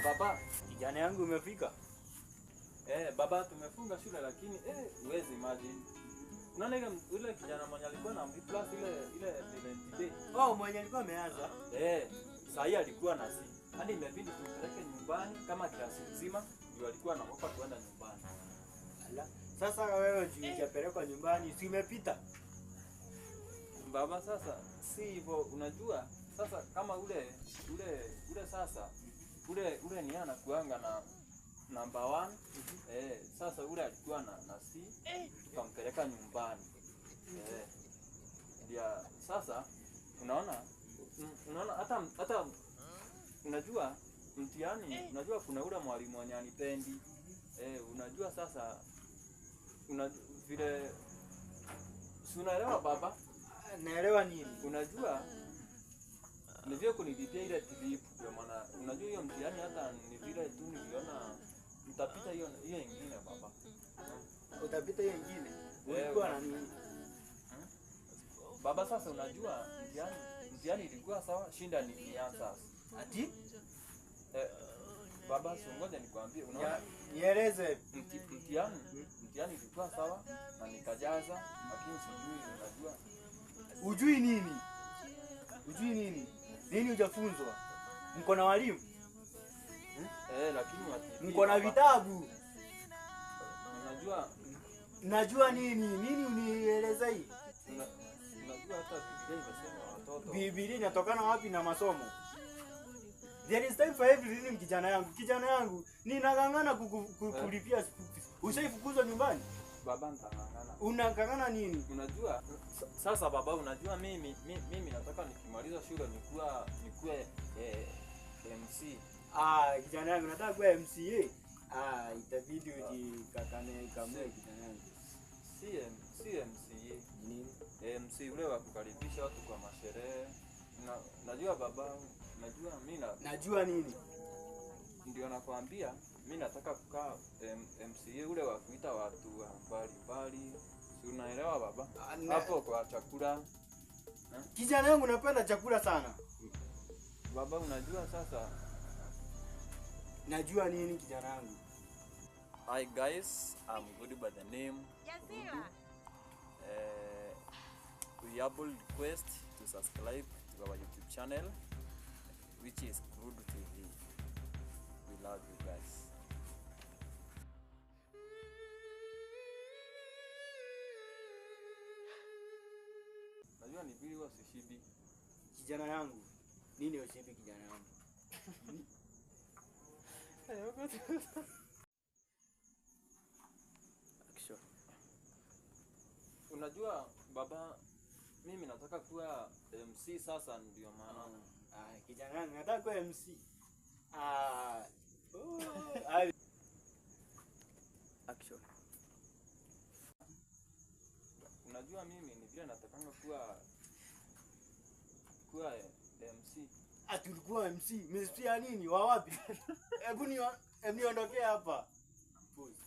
Baba, kijana yangu umefika? Baba tumefunga shule lakini huwezi imagine. Unaona ile kijana mwenye alikuwa na B+ ile today. Oh, mwenye alikuwa ameanza. Sasa hii alikuwa na C. Hadi imebidi tumpeleke nyumbani kama klasi nzima ndio alikuwa anaogopa kwenda nyumbani. Ala. Sasa wewe hujapelekwa nyumbani, si umepita? Baba sasa si hivyo, unajua sasa kama ule sasa ule ni anakuanga na number 1. Sasa ule alikuwa na C, tukampeleka nyumbani. Ndio sasa unaona hata unajua mtihani, unajua kuna ule mwalimu mwenye anipendi. Unajua sasa vile si unaelewa baba? Naelewa nini? Unajua nivyo kunilipia ile clip ndio maana unajua hiyo mtihani hata ni vile tu niliona mtapita hiyo nyingine baba. Utapita hiyo nyingine? Ulikuwa na nini? Baba sasa unajua mtihani ilikuwa sawa, shinda ni answers. Ati? Baba ngoja nikwambie, unaona? Nieleze. Mtihani ilikuwa sawa na nikajaza, lakini sijui unajua. Ujui nini? Ujui nini? Nini hujafunzwa? Mko na walimu? Lakini watibi. Mko na vitabu? Unajua? Najua nini? Nini unieleza hii? Unajua hata Biblia inasema watoto. Biblia inatokana wapi na masomo? There is time for everything kijana yangu. Kijana yangu, ninang'ang'ana kulipia. Ushaifukuzwa nyumbani? Baba nitang'ang'ana. Unang'ang'ana nini? Unajua sasa baba, unajua mimi nataka nikimaliza shule nikuwe MC. Kijana yangu nataka kuwa MCA. Itabidi ujikakane kamwe kijana yangu. Si MCA. Nini? MC ule wa kukaribisha watu kwa masherehe. Najua baba, najua nini? Ndio nakwambia mimi nataka kukaa MCA ule wa kuita watu mbalimbali. Si unaelewa baba? Hapo kwa chakula. Kijana yangu napenda chakula sana. Baba unajua sasa. Najua nini kijana yangu? Hi guys, I'm Gudu by the name. We humble request to subscribe to our YouTube channel, which is Gudu TV. We love you guys. Najua ni vile wasishibi. Kijana yangu, nini ushibi kijana yangu? Action. Unajua baba, mimi nataka kuwa MC sasa ndio maana. Kijana yangu nataka kuwa MC. Action. Unajua mimi ni vile natakanga kuwa MC. Tulikuwa MC. MC ya nini? Wa wapi? Hebu niondokee hapa. Pause.